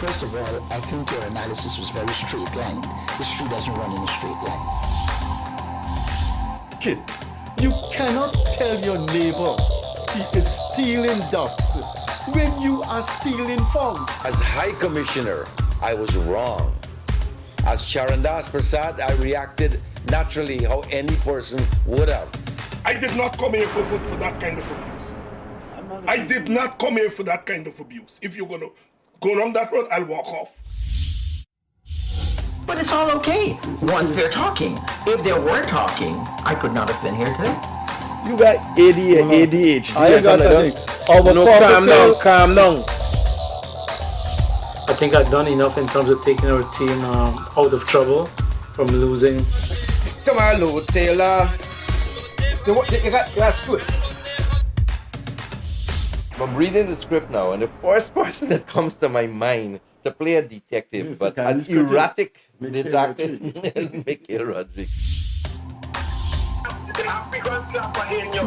First of all, I think your analysis was very straight line. History doesn't run in a straight line. Kid, you cannot tell your neighbor he is stealing ducks when you are stealing frogs. As High Commissioner, I was wrong. As Charandas Prasad, I reacted naturally how any person would have. I did not come here for that kind of abuse. I did not come here for that kind of abuse. If you're going to go along that road, I'll walk off. But it's all okay once they're talking. If they were talking, I could not have been here today. You got ADHD. I got that. Calm down. I think I've done enough in terms of taking our team out of trouble from losing. Tomorrow, Taylor. That's good. I'm reading the script now, and the first person that comes to my mind to play a detective, yes, but an erratic detective is Mikhail Rodriguez.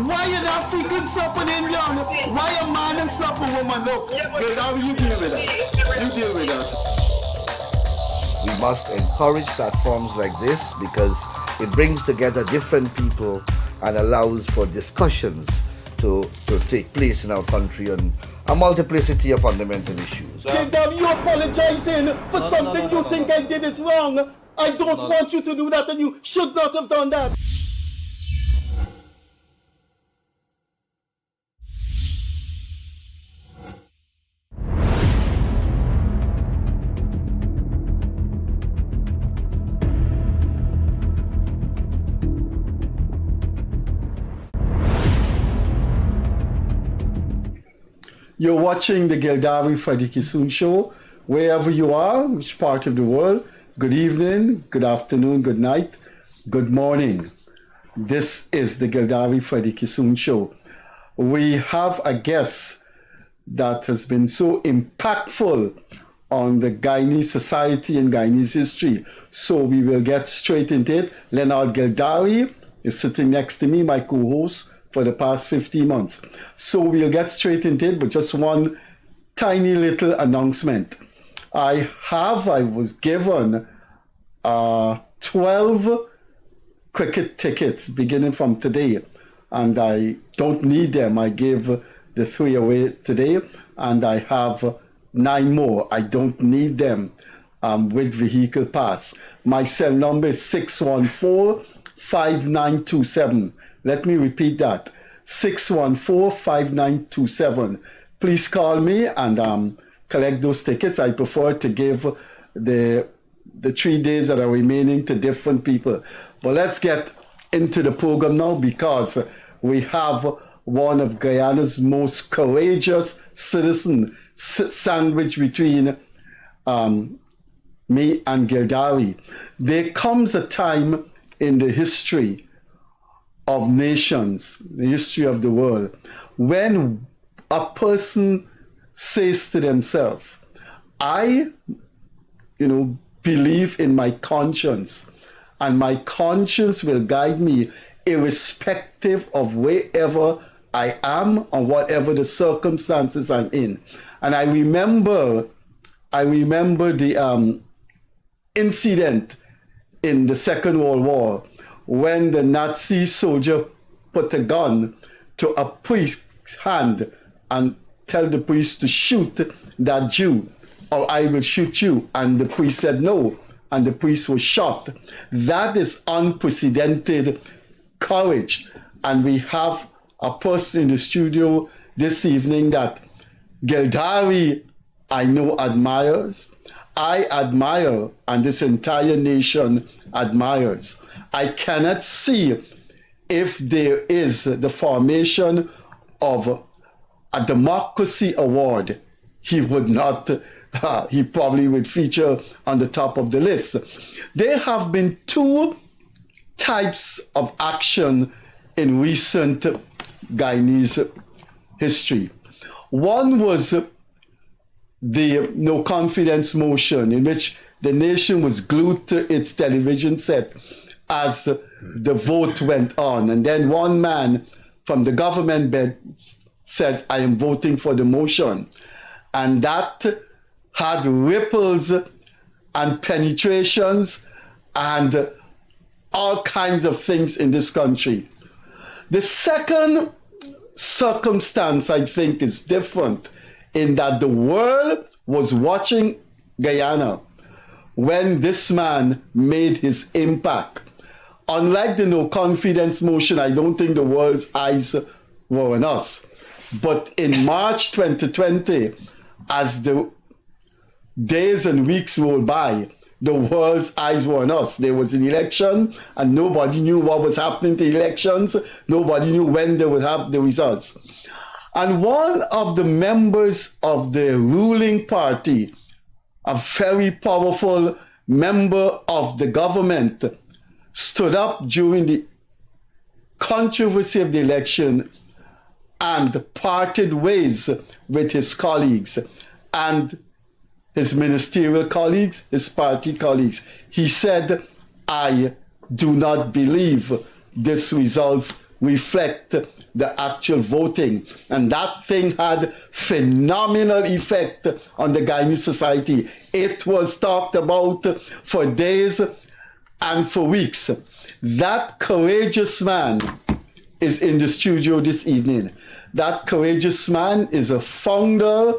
Why an African slap an Indian? Why a man and slap a woman? No, Gildarie, you deal with that. You deal with that. We must encourage platforms like this because it brings together different people and allows for discussions to take place in our country on a multiplicity of fundamental issues. Gildarie, you apologizing for something you think I did is wrong. I don't want you to do that, and you should not have done that. You're watching the Gildarie Freddie Kissoon Show. Wherever you are, which part of the world, good evening, good afternoon, good night, good morning. This is the Gildarie Freddie Kissoon Show. We have a guest that has been so impactful on the Guyanese society and Guyanese history. So we will get straight into it. Leonard Gildarie is sitting next to me, my co-host, for the past 15 months. So we'll get straight into it, but just one tiny little announcement. I was given 12 cricket tickets beginning from today, and I don't need them. I gave the 3 away today, and I have 9 more. I don't need them with vehicle pass. My cell number is 614-5927. Let me repeat that, 614-5927. Please call me and collect those tickets. I prefer to give the 3 days that are remaining to different people. But let's get into the program now, because we have one of Guyana's most courageous citizens sandwiched between me and Gildarie. There comes a time in the history of nations, the history of the world, when a person says to themselves, I, believe in my conscience, and my conscience will guide me irrespective of wherever I am and whatever the circumstances I'm in. And I remember the incident in the Second World War when the Nazi soldier put a gun to a priest's hand and tell the priest to shoot that Jew or I will shoot you. And the priest said no, and the priest was shot. That is unprecedented courage. And we have a person in the studio this evening that Gildarie, I know, admires. I admire, and this entire nation admires. I cannot see if there is the formation of a democracy award, he would not, he probably would feature on the top of the list. There have been 2 types of action in recent Guyanese history. One was the no confidence motion, in which the nation was glued to its television set as the vote went on. And then one man from the government bed said, I am voting for the motion. And that had ripples and penetrations and all kinds of things in this country. The second circumstance, I think, is different in that the world was watching Guyana when this man made his impact. Unlike the no confidence motion, I don't think the world's eyes were on us. But in March 2020, as the days and weeks rolled by, the world's eyes were on us. There was an election and nobody knew what was happening to elections. Nobody knew when they would have the results. And one of the members of the ruling party, a very powerful member of the government, stood up during the controversy of the election and parted ways with his colleagues and his ministerial colleagues, his party colleagues. He said, I do not believe these results reflect the actual voting. And that thing had phenomenal effect on the Guyanese society. It was talked about for days and for weeks. That courageous man is in the studio this evening. That courageous man is a founder,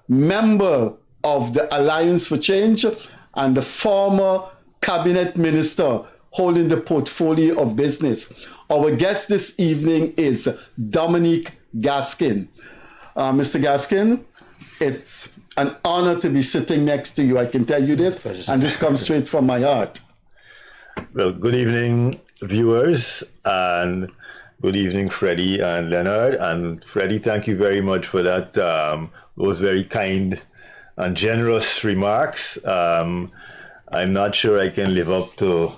member of the Alliance for Change, and the former cabinet minister holding the portfolio of business. Our guest this evening is Dominic Gaskin. Mr. Gaskin, it's an honor to be sitting next to you. I can tell you this, and this comes straight from my heart. Well, good evening, viewers, and good evening, Freddie and Leonard. And Freddie, thank you very much for that. Those very kind and generous remarks. I'm not sure I can live up to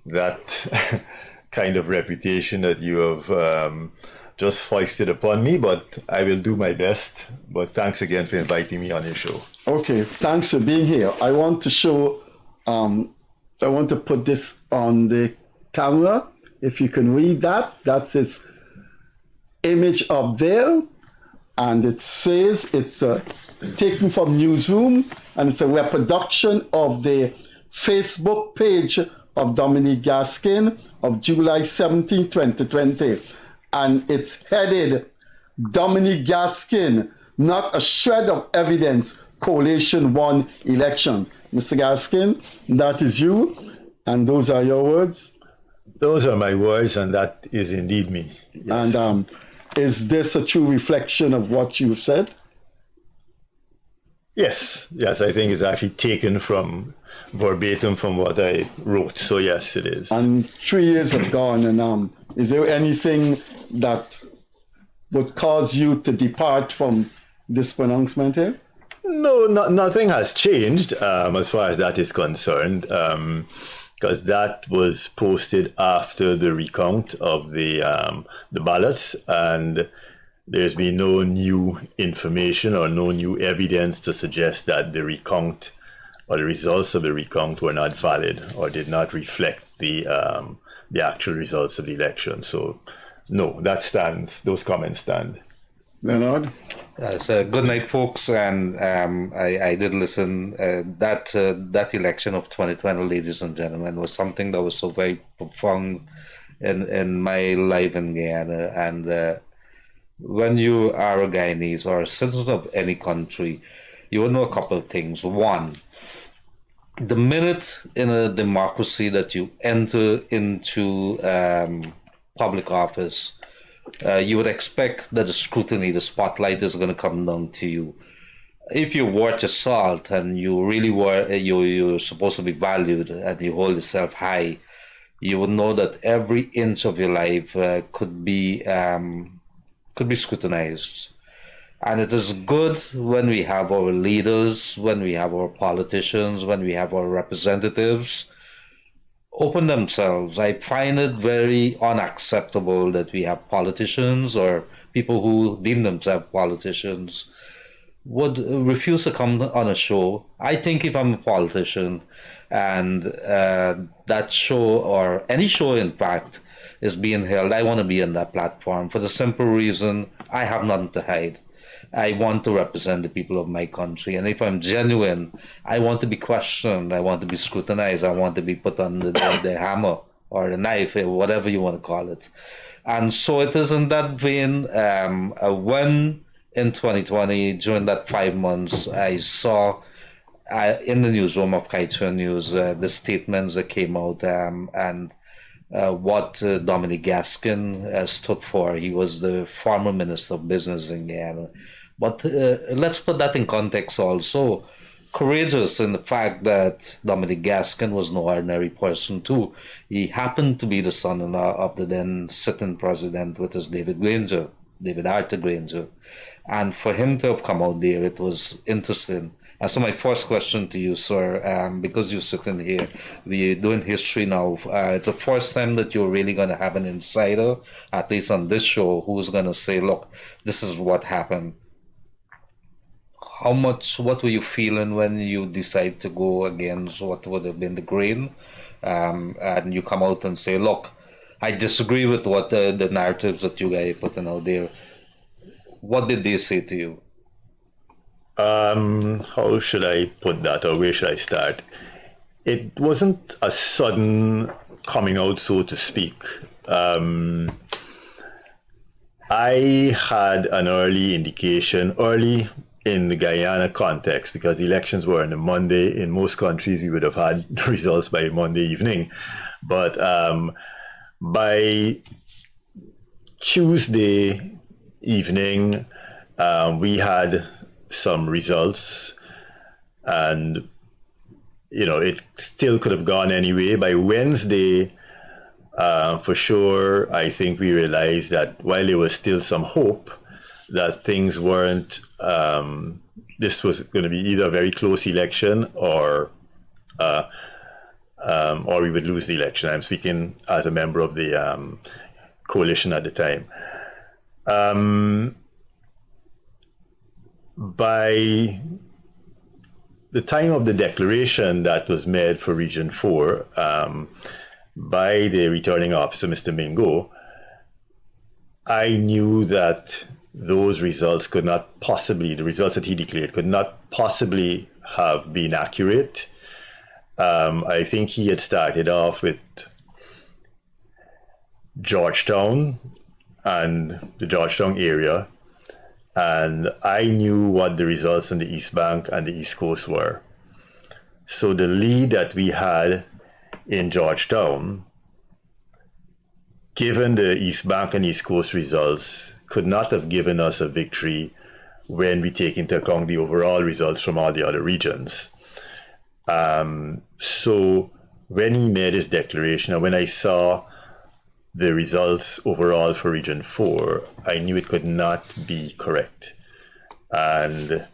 that kind of reputation that you have just foisted upon me, but I will do my best. But thanks again for inviting me on your show. Okay, thanks for being here. I want to show, I want to put this on the camera. If you can read that, that's his image up there. And it says it's taken from Newsroom, and it's a reproduction of the Facebook page of Dominic Gaskin of July 17, 2020. And it's headed, Dominic Gaskin, not a shred of evidence, coalition won elections. Mr. Gaskin, that is you, and those are your words? Those are my words, and that is indeed me. Yes. And is this a true reflection of what you've said? Yes, I think it's actually taken from verbatim from what I wrote. So yes, it is. And 3 years have gone, and is there anything that would cause you to depart from this pronouncement here? No, nothing has changed as far as that is concerned, because that was posted after the recount of the ballots, and there's been no new information or no new evidence to suggest that the recount or the results of the recount were not valid or did not reflect the actual results of the election. So, no, that stands. Those comments stand. Leonard? So good night, folks. And I did listen. That election of 2020, ladies and gentlemen, was something that was so very profound in my life in Guyana. And when you are a Guyanese or a citizen of any country, you will know a couple of things. One, the minute in a democracy that you enter into public office, you would expect that the scrutiny, the spotlight is going to come down to you. If you're worth your salt and you really were, you're supposed to be valued and you hold yourself high, you would know that every inch of your life could be scrutinized. And it is good when we have our leaders, when we have our politicians, when we have our representatives open themselves. I find it very unacceptable that we have politicians or people who deem themselves politicians would refuse to come on a show. I think if I'm a politician and that show or any show in fact is being held, I want to be on that platform for the simple reason I have nothing to hide. I want to represent the people of my country. And if I'm genuine, I want to be questioned. I want to be scrutinized. I want to be put on the hammer or the knife, whatever you want to call it. And so it is in that vein, when in 2020, during that 5 months, I saw in the newsroom of Kaitra News the statements that came out and what Dominic Gaskin stood for. He was the former Minister of Business in Guyana. But let's put that in context also. Courageous in the fact that Dominic Gaskin was no ordinary person too. He happened to be the son-in-law of the then sitting president, which is David Arthur Granger. And for him to have come out there, it was interesting. And so my first question to you, sir, because you're sitting here, we're doing history now. It's the first time that you're really going to have an insider, at least on this show, who's going to say, look, this is what happened. What were you feeling when you decide to go against what would have been the grain? And you come out and say, look, I disagree with what the narratives that you guys are putting out there. What did they say to you? How should I put that, or where should I start? It wasn't a sudden coming out, so to speak. I had an early indication, early in the Guyana context, because the elections were on a Monday. In most countries, we would have had results by Monday evening. But by Tuesday evening, we had some results, and it still could have gone anyway. By Wednesday, for sure, I think we realized that while there was still some hope that things weren't, this was going to be either a very close election or we would lose the election. I'm speaking as a member of the coalition at the time. By the time of the declaration that was made for Region 4 by the returning officer, Mr. Mingo, I knew that those results could not possibly, the results that he declared, could not possibly have been accurate. I think he had started off with Georgetown and the Georgetown area, and I knew what the results on the East Bank and the East Coast were. So the lead that we had in Georgetown, given the East Bank and East Coast results, could not have given us a victory when we take into account the overall results from all the other regions. So when he made his declaration, and when I saw the results overall for Region 4, I knew it could not be correct. And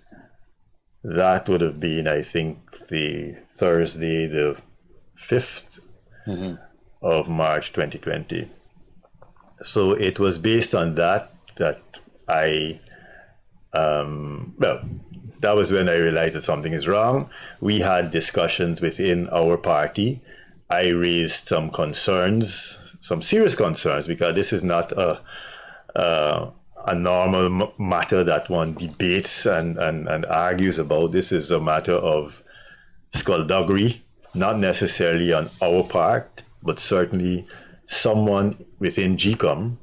that would have been, I think, the Thursday, the 5th of March 2020. So it was based on that I, that was when I realized that something is wrong. We had discussions within our party. I raised some concerns, some serious concerns, because this is not a normal matter that one debates and argues about. This is a matter of skullduggery, not necessarily on our part, but certainly someone within GCOM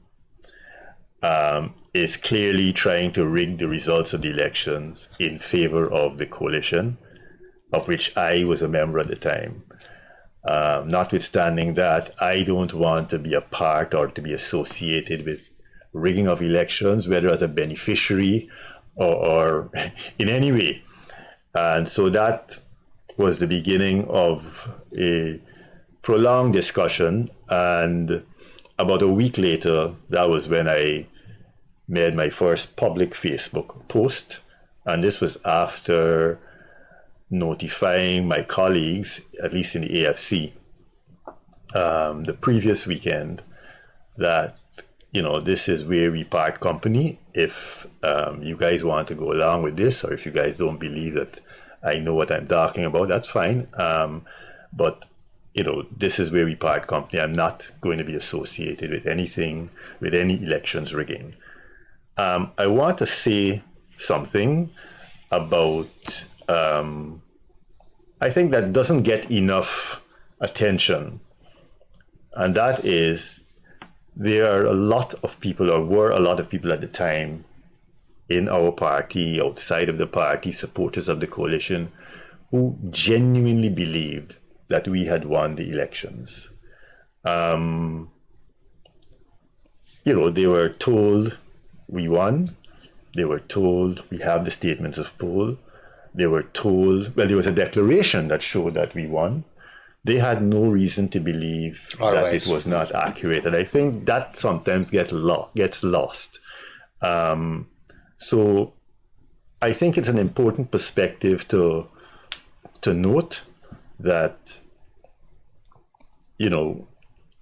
is clearly trying to rig the results of the elections in favor of the coalition, of which I was a member at the time. Notwithstanding that, I don't want to be a part or to be associated with rigging of elections, whether as a beneficiary or in any way. And so that was the beginning of a prolonged discussion. And about a week later, that was when I made my first public Facebook post. And this was after notifying my colleagues, at least in the AFC, the previous weekend, that, this is where we part company. If you guys want to go along with this, or if you guys don't believe that I know what I'm talking about, that's fine. But this is where we part company. I'm not going to be associated with anything, with any elections rigging. I want to say something about, I think that doesn't get enough attention. And that is, there are a lot of people, or were a lot of people at the time in our party, outside of the party, supporters of the coalition, who genuinely believed that we had won the elections. They were told we won. They were told we have the statements of poll. They were told, well, there was a declaration that showed that we won. They had no reason to believe that it was not accurate. And I think that sometimes gets lost. So I think it's an important perspective to note that,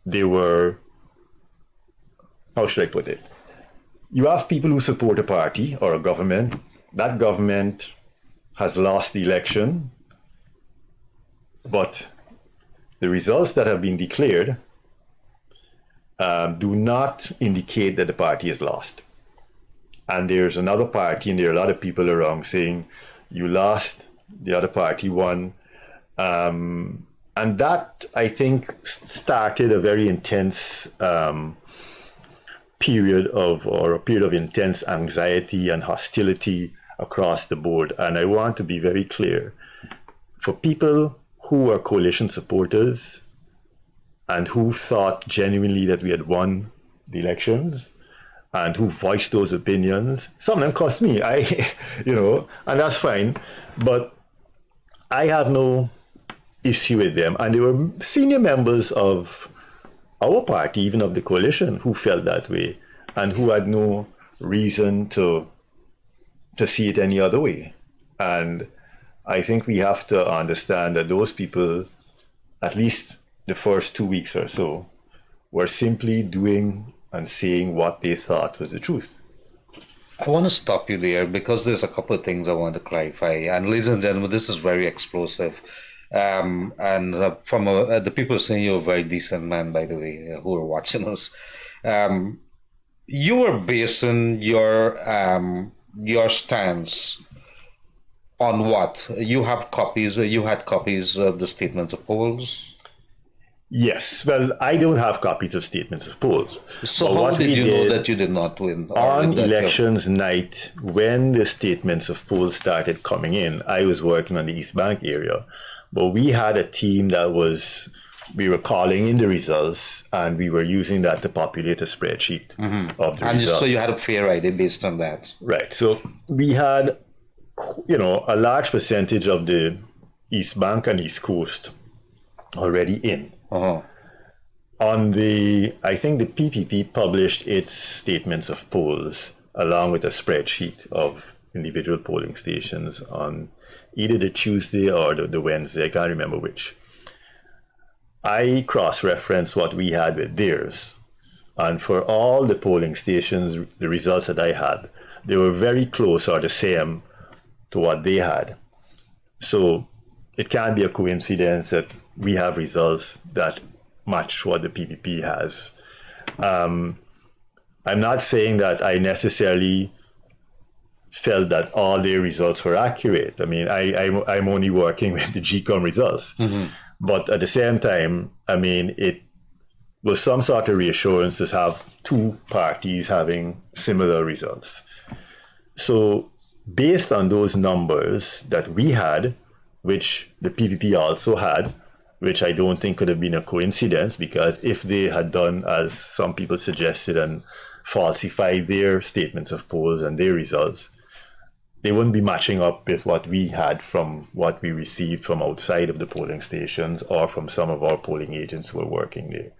they were, how should I put it? You have people who support a party or a government. That government has lost the election, but the results that have been declared do not indicate that the party is lost. And there's another party, and there are a lot of people around saying, you lost, the other party won. And that, I think, started a very intense period of intense anxiety and hostility across the board. And I want to be very clear. For people who are coalition supporters and who thought genuinely that we had won the elections and who voiced those opinions, some of them cost me, and that's fine. But I have no issue with them. And there were senior members of our party, even of the coalition, who felt that way and who had no reason to see it any other way. And I think we have to understand that those people, at least the first 2 weeks or so, were simply doing and saying what they thought was the truth. I want to stop you there because there's a couple of things I want to clarify. And ladies and gentlemen, this is very explosive. From the people saying you're a very decent man, by the way, who are watching us. You were basing your stance on what? You had copies of the statements of polls? Yes. Well, I don't have copies of statements of polls. So how did you know that you did not win? On elections night, when the statements of polls started coming in, I was working on the East Bank area. But we had a team we were calling in the results, and we were using that to populate a spreadsheet of the results. So you had a fair idea based on that. Right. So we had, a large percentage of the East Bank and East Coast already in. I think the PPP published its statements of polls along with a spreadsheet of individual polling stations on either the Tuesday or the Wednesday, I can't remember which. I cross-referenced what we had with theirs. And for all the polling stations, the results that I had, they were very close or the same to what they had. So it can't be a coincidence that we have results that match what the PPP has. I'm not saying that I necessarily felt that all their results were accurate. I mean, I'm only working with the GCOM results. But at the same time, I mean, it was some sort of reassurance to have two parties having similar results. So based on those numbers that we had, which the PPP also had, which I don't think could have been a coincidence, because if they had done, as some people suggested, and falsified their statements of polls and their results, they wouldn't be matching up with what we had from what we received from outside of the polling stations or from some of our polling agents who were working there.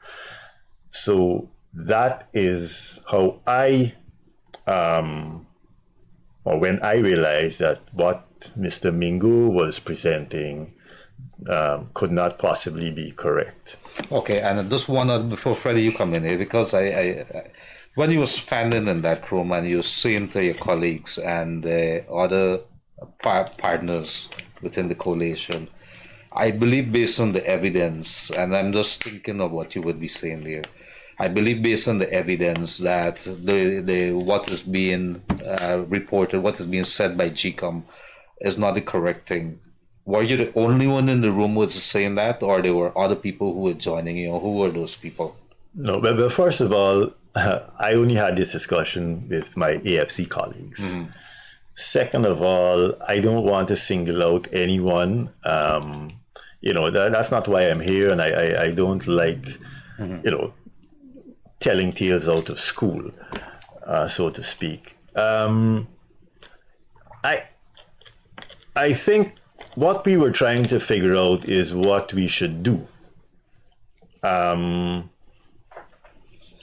So that is how when I realized that what Mr. Mingo was presenting could not possibly be correct. Okay, and just one before Freddie, you come in here, because I when you were standing in that room and you were saying to your colleagues and other partners within the coalition, I believe based on the evidence, and I'm just thinking of what you would be saying there, I believe based on the evidence that the what is being reported, what is being said by GCOM is not the correct thing. Were you the only one in the room who was saying that, or there were other people who were joining you? Who were those people? No, but first of all, I only had this discussion with my AFC colleagues. Mm-hmm. Second of all, I don't want to single out anyone. That's not why I'm here, and I don't like, telling tales out of school, so to speak. I think what we were trying to figure out is what we should do.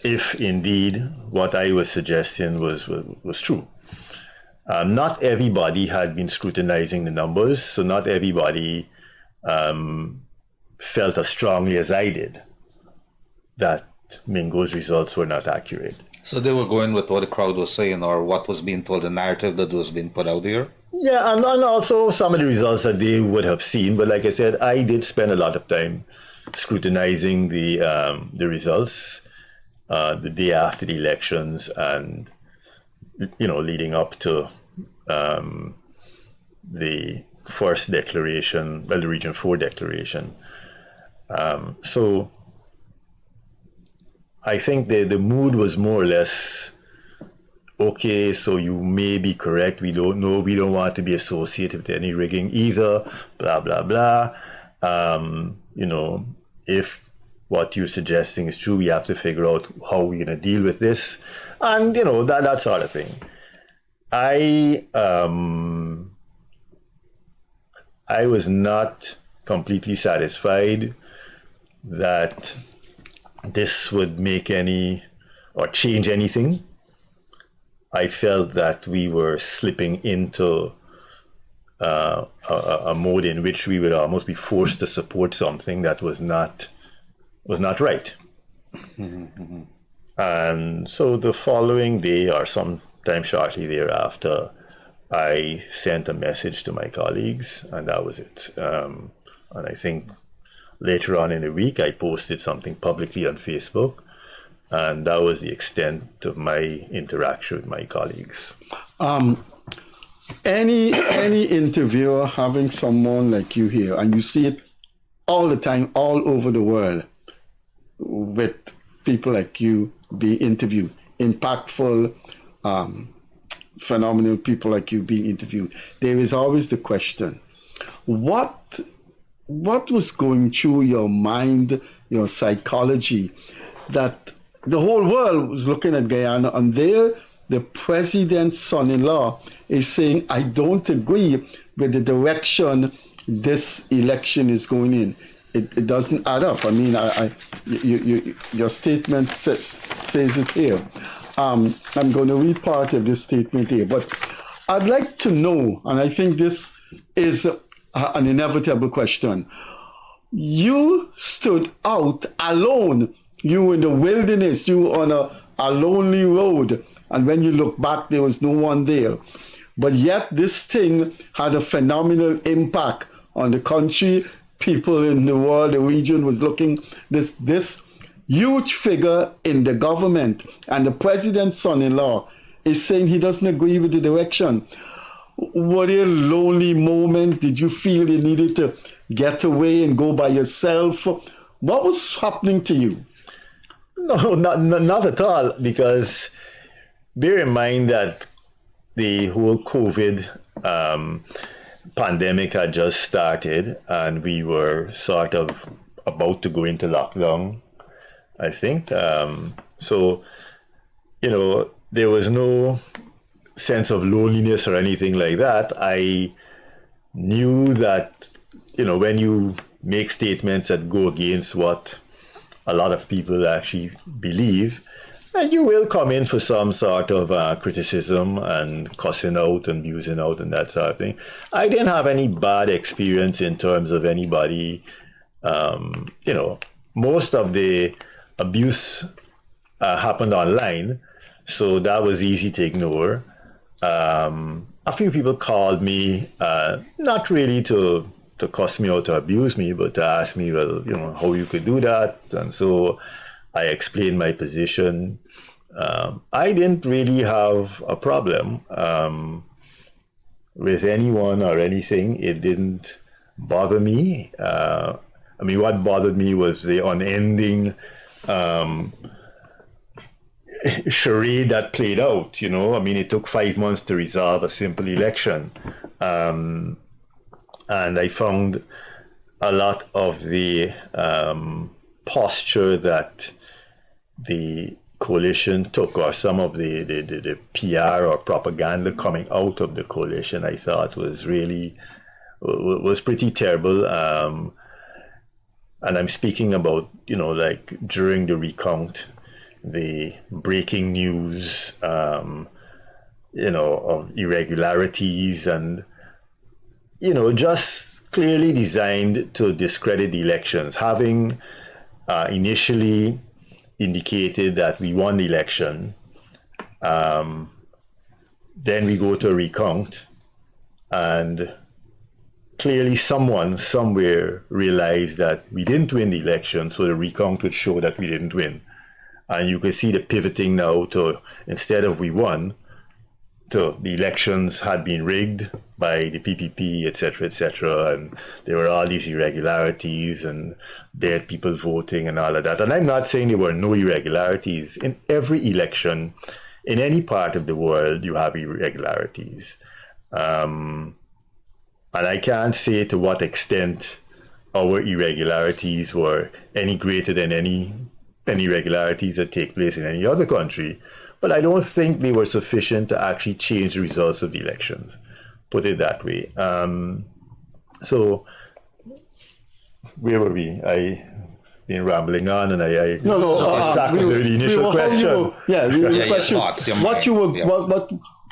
If indeed what I was suggesting was true. Not everybody had been scrutinizing the numbers, so not everybody felt as strongly as I did that Mingo's results were not accurate. So they were going with what the crowd was saying, or what was being told, the narrative that was being put out there? Yeah, and also some of the results that they would have seen. But like I said, I did spend a lot of time scrutinizing the results the day after the elections, and leading up to the first declaration, the Region 4 declaration. So I think the mood was more or less, okay, so you may be correct, we don't know, we don't want to be associated with any rigging either, blah, blah, blah. If what you're suggesting is true, we have to figure out how we're going to deal with this, and that sort of thing. I was not completely satisfied that this would make any or change anything. I felt that we were slipping into a mode in which we would almost be forced to support something that was not right. Mm-hmm. And so the following day, or sometime shortly thereafter, I sent a message to my colleagues, and that was it. And I think later on in the week, I posted something publicly on Facebook, and that was the extent of my interaction with my colleagues. Any interviewer having someone like you here, and you see it all the time, all over the world, with people like you being interviewed, impactful, phenomenal people like you being interviewed, there is always the question, what was going through your mind, your psychology, that the whole world was looking at Guyana, and there the president's son-in-law is saying, I don't agree with the direction this election is going in. It doesn't add up. I mean, your statement says it here. I'm going to read part of this statement here, but I'd like to know, and I think this is an inevitable question. You stood out alone. You in the wilderness, you on a lonely road, and when you look back, there was no one there. But yet this thing had a phenomenal impact on the country. People in the world, the region was looking, this huge figure in the government, and the president's son-in-law is saying he doesn't agree with the direction. Were there lonely moments? Did you feel you needed to get away and go by yourself? What was happening to you? No, not at all, because bear in mind that the whole COVID pandemic had just started, and we were sort of about to go into lockdown, I think. So, there was no sense of loneliness or anything like that. I knew that, when you make statements that go against what a lot of people actually believe, and you will come in for some sort of criticism and cussing out and abusing out and that sort of thing. I didn't have any bad experience in terms of anybody. Most of the abuse happened online, so that was easy to ignore. A few people called me, not really to cuss me out or abuse me, but to ask me, how you could do that. And so I explained my position. I didn't really have a problem with anyone or anything. It didn't bother me. I mean, what bothered me was the unending charade that played out, you know. I mean, it took 5 months to resolve a simple election. And I found a lot of the posture that the coalition took, or some of the PR or propaganda coming out of the coalition, I thought was pretty terrible. And I'm speaking about, you know, like during the recount, the breaking news, you know, of irregularities and, you know, just clearly designed to discredit the elections. Having initially indicated that we won the election, then we go to a recount, and clearly someone somewhere realized that we didn't win the election, so the recount would show that we didn't win. And you can see the pivoting now to, instead of we won, to the elections had been rigged by the PPP, etc., and there were all these irregularities and dead people voting and all of that. And I'm not saying there were no irregularities. In every election, in any part of the world, you have irregularities. And I can't say to what extent our irregularities were any greater than any irregularities that take place in any other country, but I don't think they were sufficient to actually change the results of the elections, put it that way. So, where were we? I been rambling on, and I back to the initial question.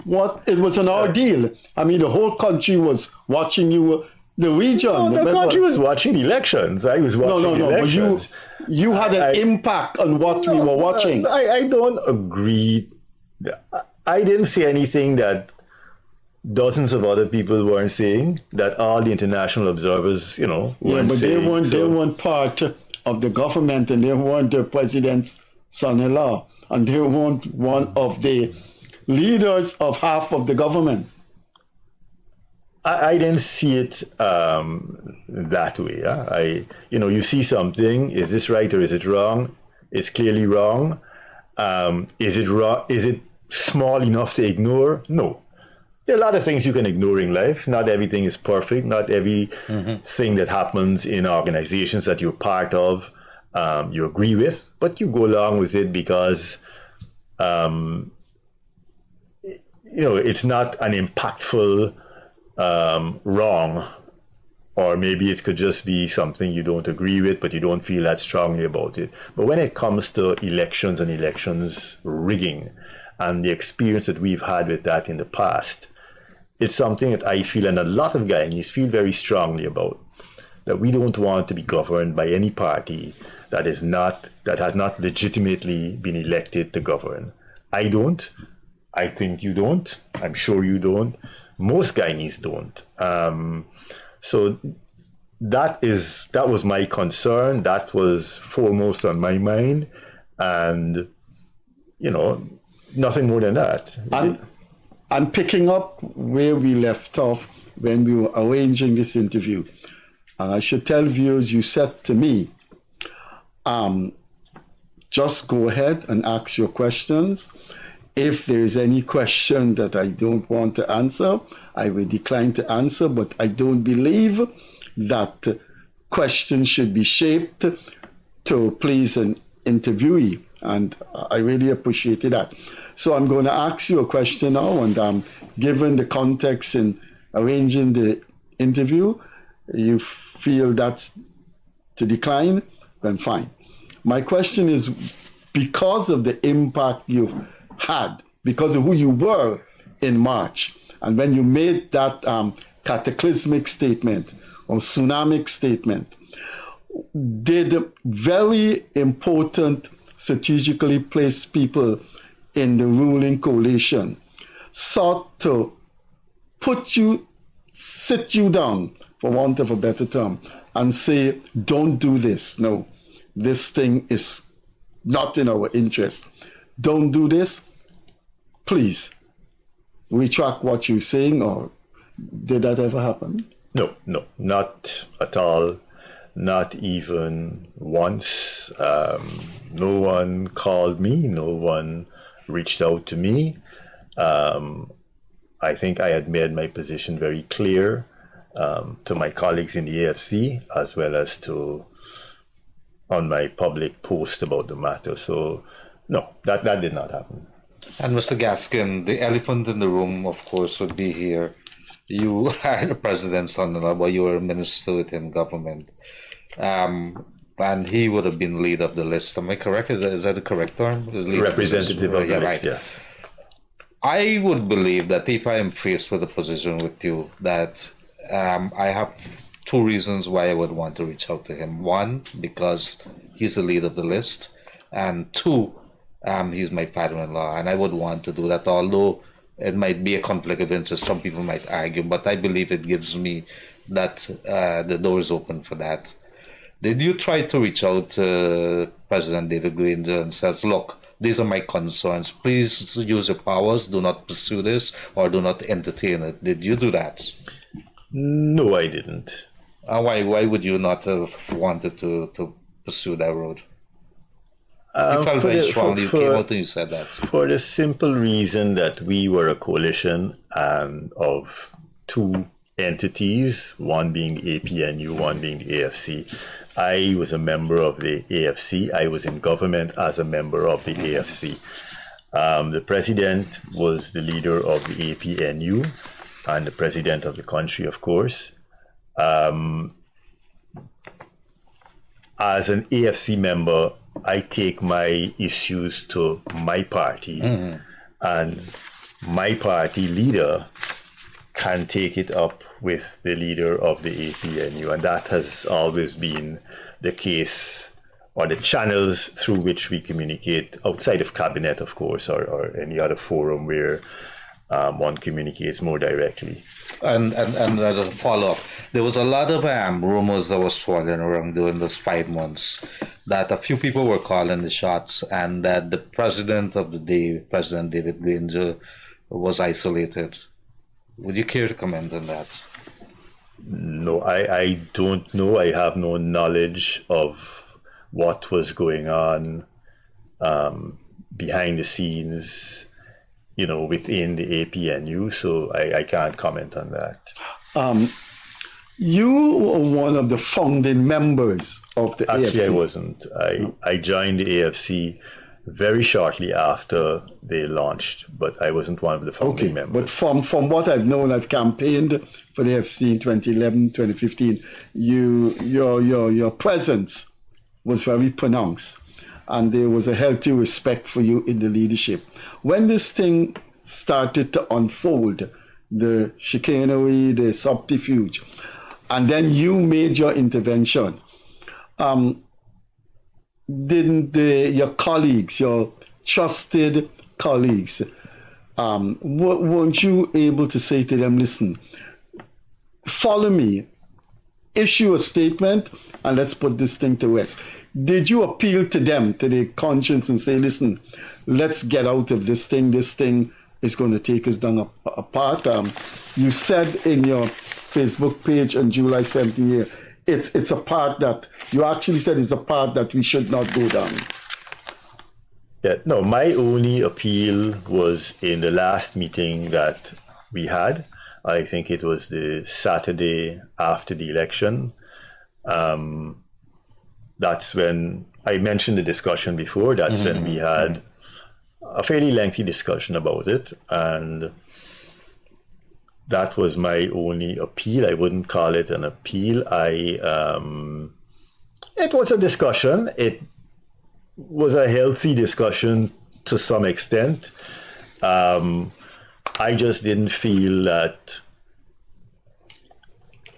What it was an ordeal. I mean, the whole country was watching you. The region. No, the country was watching the elections. I was watching the elections. But you had an impact on what we were watching. I don't agree. I didn't say anything that dozens of other people weren't saying, that all the international observers, you know, weren't saying. But they weren't part of the government, and they weren't the president's son-in-law, and they weren't one of the leaders of half of the government. I didn't see it that way. You see something. Is this right or is it wrong? It's clearly wrong. Is it wrong? Is it small enough to ignore? No. There are a lot of things you can ignore in life. Not everything is perfect. Not everything that happens in organizations that you're part of you agree with, but you go along with it because it's not an impactful wrong, or maybe it could just be something you don't agree with, but you don't feel that strongly about it. But when it comes to elections and elections rigging and the experience that we've had with that in the past, it's something that I feel, and a lot of Guyanese feel very strongly about, that we don't want to be governed by any party that has not legitimately been elected to govern. I don't. I think you don't. I'm sure you don't. Most Guyanese don't. So that was my concern. That was foremost on my mind, and nothing more than that. I'm picking up where we left off when we were arranging this interview, and I should tell viewers, you said to me, just go ahead and ask your questions. If there's any question that I don't want to answer, I will decline to answer, but I don't believe that questions should be shaped to please an interviewee, and I really appreciated that. So I'm going to ask you a question now, and given the context in arranging the interview, you feel that's to decline, then fine. My question is, because of the impact you've had, because of who you were in March, and when you made that cataclysmic statement or tsunamic statement, did very important strategically placed people in the ruling coalition sought to sit you down, for want of a better term, and say, don't do this. No, this thing is not in our interest. Don't do this. Please retract what you're saying, or did that ever happen? No, not at all. Not even once. No one called me. No one reached out to me. I think I had made my position very clear to my colleagues in the AFC, as well as on my public post about the matter. So, no, that did not happen. And Mr. Gaskin, the elephant in the room, of course, would be here. You are the president's son-in-law, but you were a minister within government. And he would have been lead of the list. Am I correct? Is that the correct term? Representative of the list, right. yeah. I would believe that if I am faced with a position with you, that I have two reasons why I would want to reach out to him. One, because he's the lead of the list. And two, he's my father-in-law, and I would want to do that, although it might be a conflict of interest. Some people might argue, but I believe it gives me that the door is open for that. Did you try to reach out to President David Granger and says, look, these are my concerns. Please use your powers. Do not pursue this or do not entertain it. Did you do that? No, I didn't. Why would you not have wanted to pursue that road? You felt very strongly. You came out and you said that. For the simple reason that we were a coalition of two entities, one being APNU, one being the AFC. I was a member of the AFC. I was in government as a member of the AFC. The president was the leader of the APNU and the president of the country, of course. As an AFC member, I take my issues to my party, and my party leader can take it up with the leader of the APNU, and that has always been the case, or the channels through which we communicate outside of cabinet, of course, or any other forum where one communicates more directly. And as a follow-up, there was a lot of rumors that was swirling around during those 5 months that a few people were calling the shots, and that the president of the day, President David Granger, was isolated. Would you care to comment on that? No, I don't know. I have no knowledge of what was going on behind the scenes, within the APNU, so I can't comment on that. You were one of the founding members of the AFC. Actually, I wasn't. I joined the AFC very shortly after they launched, but I wasn't one of the founding members. But from what I've known, I've campaigned for the AFC in 2011, 2015. Your presence was very pronounced, and there was a healthy respect for you in the leadership. When this thing started to unfold, the chicanery, the subterfuge, and then you made your intervention, didn't your colleagues, your trusted colleagues, weren't you able to say to them, listen, follow me, issue a statement, and let's put this thing to rest? Did you appeal to them, to their conscience, and say, listen, let's get out of this thing. This thing is going to take us down apart. You said in your Facebook page on July 17th, it's a part that, you actually said it's a part that we should not go down. Yeah, no, my only appeal was in the last meeting that we had. I think it was the Saturday after the election. That's when I mentioned the discussion before. That's when we had a fairly lengthy discussion about it, and that was my only appeal. I wouldn't call it an appeal. It was a discussion. It was a healthy discussion to some extent. I just didn't feel that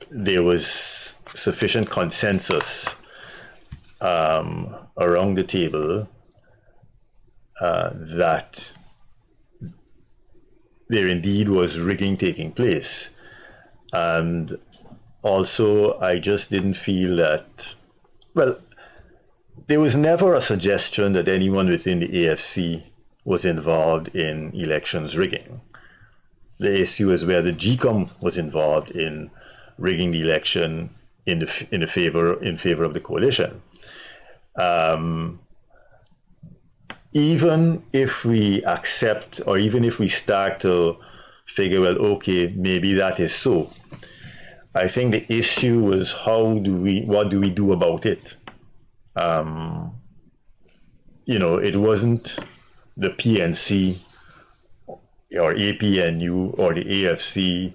there was sufficient consensus around the table that there indeed was rigging taking place. And also, I just didn't feel that, well, there was never a suggestion that anyone within the AFC was involved in elections rigging. The issue is whether GCOM was involved in rigging the election in favor of the coalition. Even if we accept, or even if we start to figure, well, okay, maybe that is so, I think the issue was what do we do about it? It wasn't the PNC or APNU or the AFC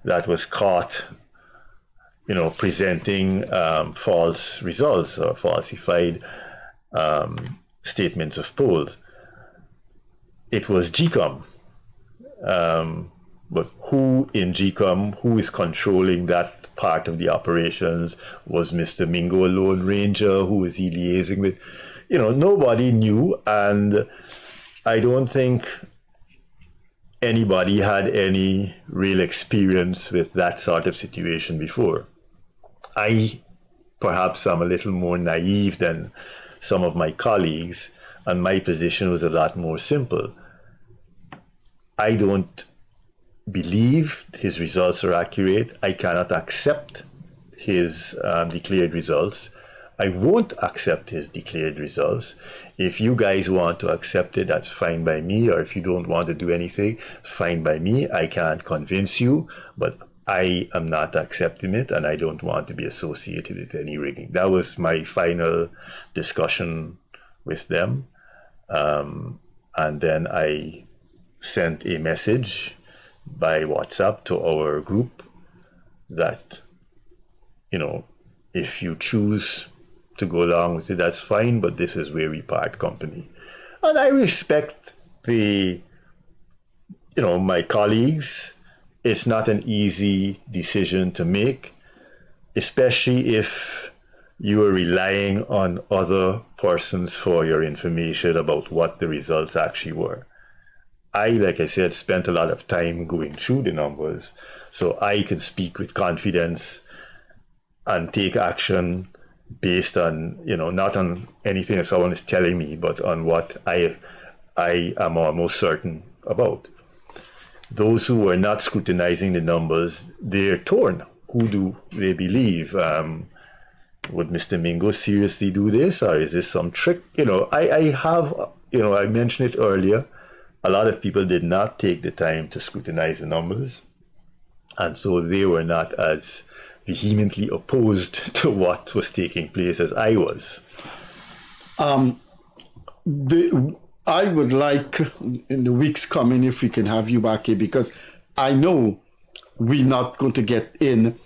that was caught, presenting false results or falsified statements of polls. It was GCOM. But who in GCOM, who is controlling that part of the operations? Was Mr. Mingo a Lone Ranger? Who was he liaising with? Nobody knew, and I don't think anybody had any real experience with that sort of situation before. I perhaps am a little more naive than some of my colleagues, and my position was a lot more simple. I don't believe his results are accurate. I cannot accept his declared results. I won't accept his declared results. If you guys want to accept it, that's fine by me, or if you don't want to do anything, it's fine by me. I can't convince you, but I am not accepting it, and I don't want to be associated with any rigging. That was my final discussion with them. And then I sent a message by WhatsApp to our group that, if you choose to go along with it, that's fine, but this is where we part company. And I respect my colleagues. It's not an easy decision to make, especially if you are relying on other persons for your information about what the results actually were. I, like I said, spent a lot of time going through the numbers, so I can speak with confidence and take action based on, not on anything that someone is telling me, but on what I am almost certain about. Those who are not scrutinizing the numbers, they're torn. Who do they believe? Would Mr. Mingo seriously do this, or is this some trick? I mentioned it earlier, a lot of people did not take the time to scrutinize the numbers, and so they were not as vehemently opposed to what was taking place as I was. I would like, in the weeks coming, if we can have you back here, because I know we're not going to get in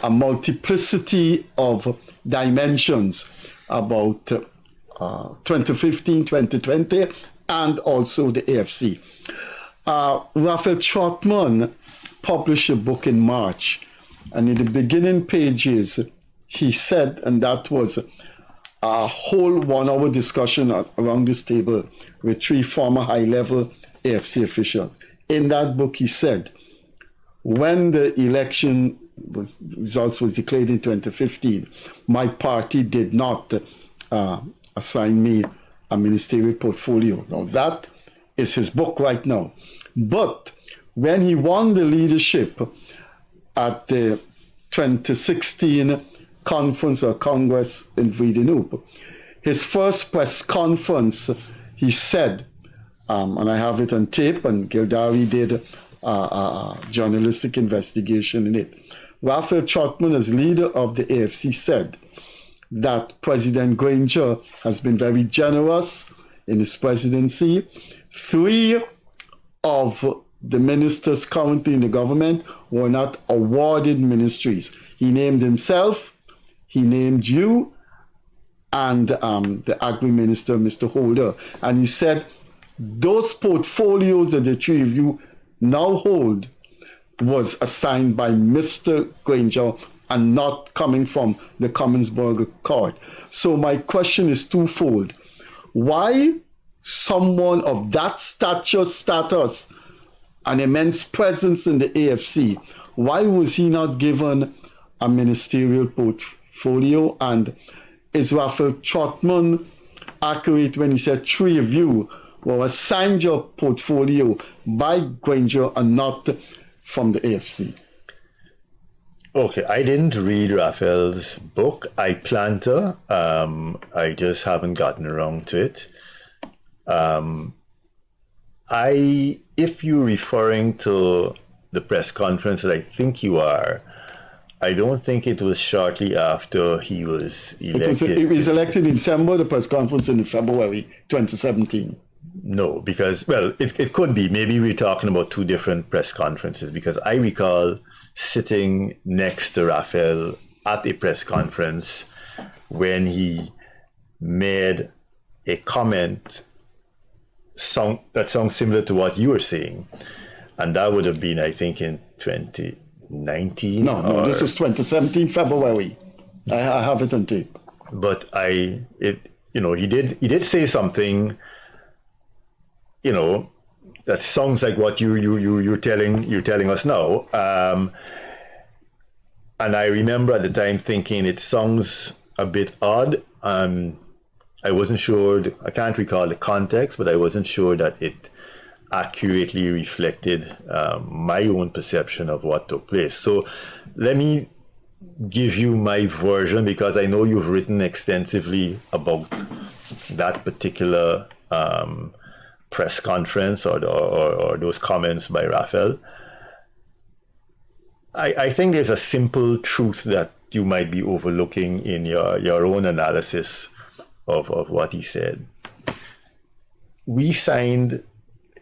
a multiplicity of dimensions about 2015, 2020, and also the AFC. Raphael Trotman published a book in March, and in the beginning pages, he said, and that was a whole 1 hour discussion around this table with 3 former high-level AFC officials. In that book, he said, when the election results was declared in 2015, my party did not assign me a ministerial portfolio. Now, that is his book right now. But when he won the leadership at the 2016 conference or Congress in Vredenhoop, his first press conference, he said, and I have it on tape, and Gildarie did a journalistic investigation in it. Raphael Trotman, as leader of the AFC, said that President Granger has been very generous in his presidency. 3 of the ministers currently in the government were not awarded ministries. He named himself, he named you, and the Agri Minister, Mr. Holder. And he said, those portfolios that the 3 of you now hold was assigned by Mr. Granger and not coming from the Commonsburg Court. So my question is twofold. Why someone of that status, an immense presence in the AFC, why was he not given a ministerial portfolio? And is Raphael Trotman accurate when he said 3 of you were assigned your portfolio by Granger and not from the AFC? Okay, I didn't read Raphael's book. I plan to. I just haven't gotten around to it. If you're referring to the press conference that I think you are, I don't think it was shortly after he was elected. He was elected in December, the press conference in February 2017. No, because, well, it could be. Maybe we're talking about 2 different press conferences, because I recall sitting next to Raphael at a press conference when he made a comment that sounds similar to what you were saying. And that would have been, I think, in 2019. No, this is 2017, February. I have it on tape. But he did say something, that sounds like what you're telling us now. And I remember at the time thinking it sounds a bit odd. I wasn't sure, I can't recall the context, but I wasn't sure that it accurately reflected my own perception of what took place. So let me give you my version, because I know you've written extensively about that particular press conference or those comments by Raphael. I think there's a simple truth that you might be overlooking in your own analysis of what he said.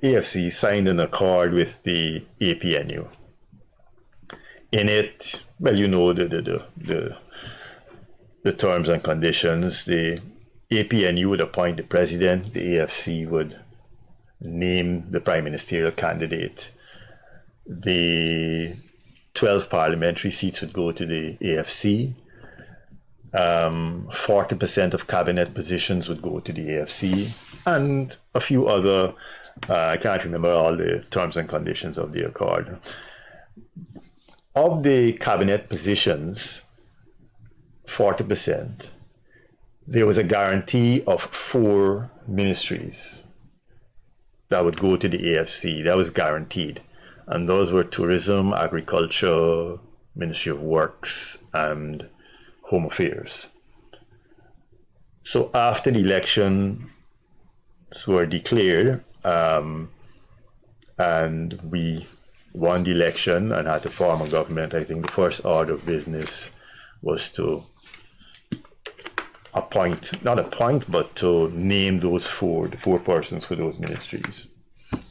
AFC signed an accord with the APNU. In it, well, the terms and conditions. The APNU would appoint the president, the AFC would name the prime ministerial candidate. The 12 parliamentary seats would go to the AFC. 40% of cabinet positions would go to the AFC, and a few other, I can't remember all the terms and conditions of the accord. Of the cabinet positions, 40%, there was a guarantee of 4 ministries that would go to the AFC. That was guaranteed. And those were tourism, agriculture, Ministry of Works, and Home Affairs. So after the elections were declared, and we won the election and had to form a government, I think the first order of business was to but to name those the 4 persons for those ministries.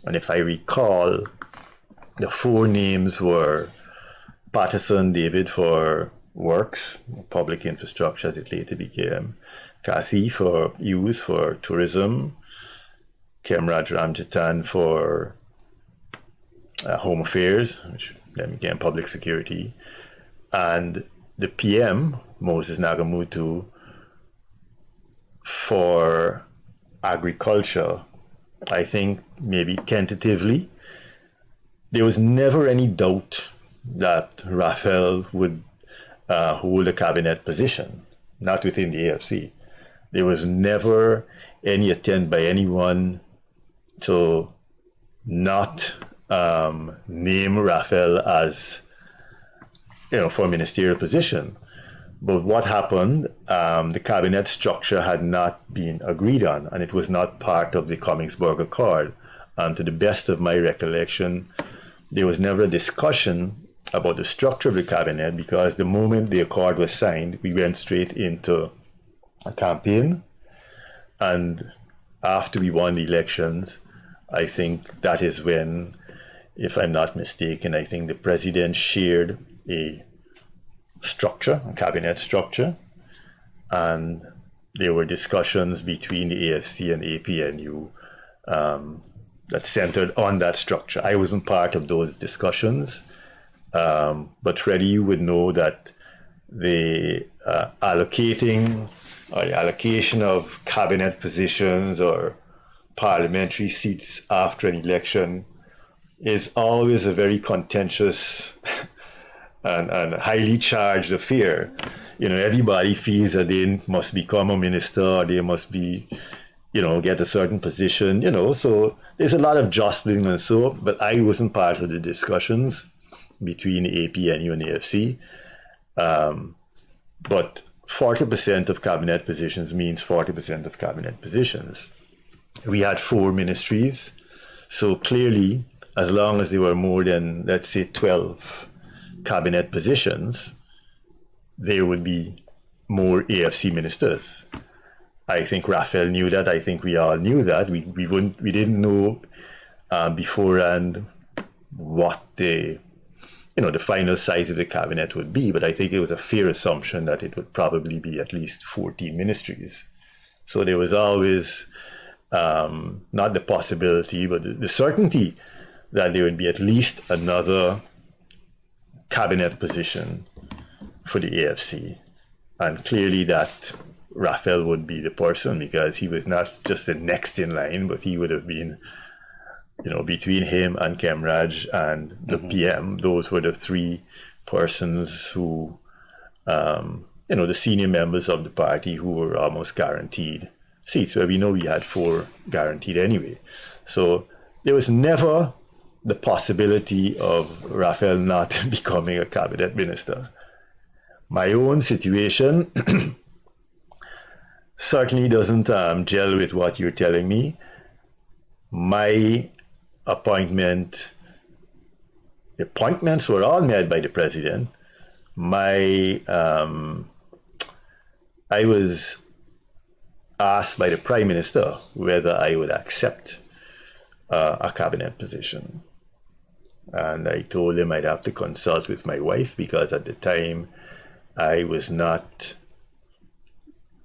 And if I recall, the 4 names were Patterson David for Works, public infrastructure as it later became, Kathy for Youth for Tourism, Kemraj Ramjatan for Home Affairs, which then became Public Security, and the PM, Moses Nagamutu, for Agriculture. I think maybe tentatively. There was never any doubt that Raphael would hold a cabinet position, not within the AFC. There was never any attempt by anyone to not name Raphael as, for a ministerial position. But what happened, the cabinet structure had not been agreed on, and it was not part of the Koningsberg Accord. And to the best of my recollection, there was never a discussion about the structure of the cabinet, because the moment the accord was signed, we went straight into a campaign. And after we won the elections, I think that is when, if I'm not mistaken, I think the president shared a structure, a cabinet structure, and there were discussions between the AFC and APNU that centered on that structure. I wasn't part of those discussions, but Freddie, you would know that the allocation of cabinet positions or parliamentary seats after an election is always a very contentious and highly charged affair. everybody feels that they must become a minister or they must be, get a certain position, so there's a lot of jostling and so, but I wasn't part of the discussions between APNU and AFC. But 40% of cabinet positions means 40% of cabinet positions. We had 4 ministries, so clearly, as long as there were more than, let's say, 12 cabinet positions, there would be more AFC ministers. I think Raphael knew that. I think we all knew that. We didn't know beforehand what the final size of the cabinet would be, but I think it was a fair assumption that it would probably be at least 14 ministries. So there was always not the possibility, but the certainty that there would be at least another cabinet position for the AFC. And clearly that Raphael would be the person, because he was not just the next in line, but he would have been, between him and Kemraj and the PM, those were the 3 persons who, the senior members of the party who were almost guaranteed seats, where we know we had 4 guaranteed anyway. So there was never the possibility of Raphael not becoming a cabinet minister. My own situation certainly doesn't gel with what you're telling me. My appointments were all made by the president. I was asked by the prime minister whether I would accept a cabinet position. And I told him I'd have to consult with my wife, because at the time I was not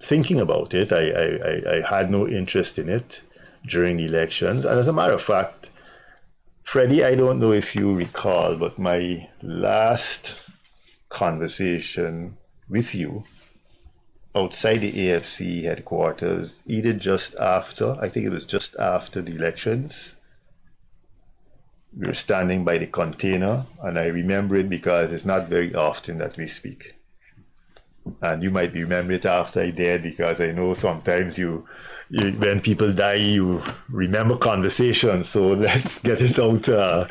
thinking about it. I had no interest in it during the elections. And as a matter of fact, Freddie, I don't know if you recall, but my last conversation with you outside the AFC headquarters, either just after, I think it was just after the elections, we were standing by the container, and I remember it because it's not very often that we speak. And you might remember it after I did, because I know sometimes you when people die, you remember conversations. So let's get it out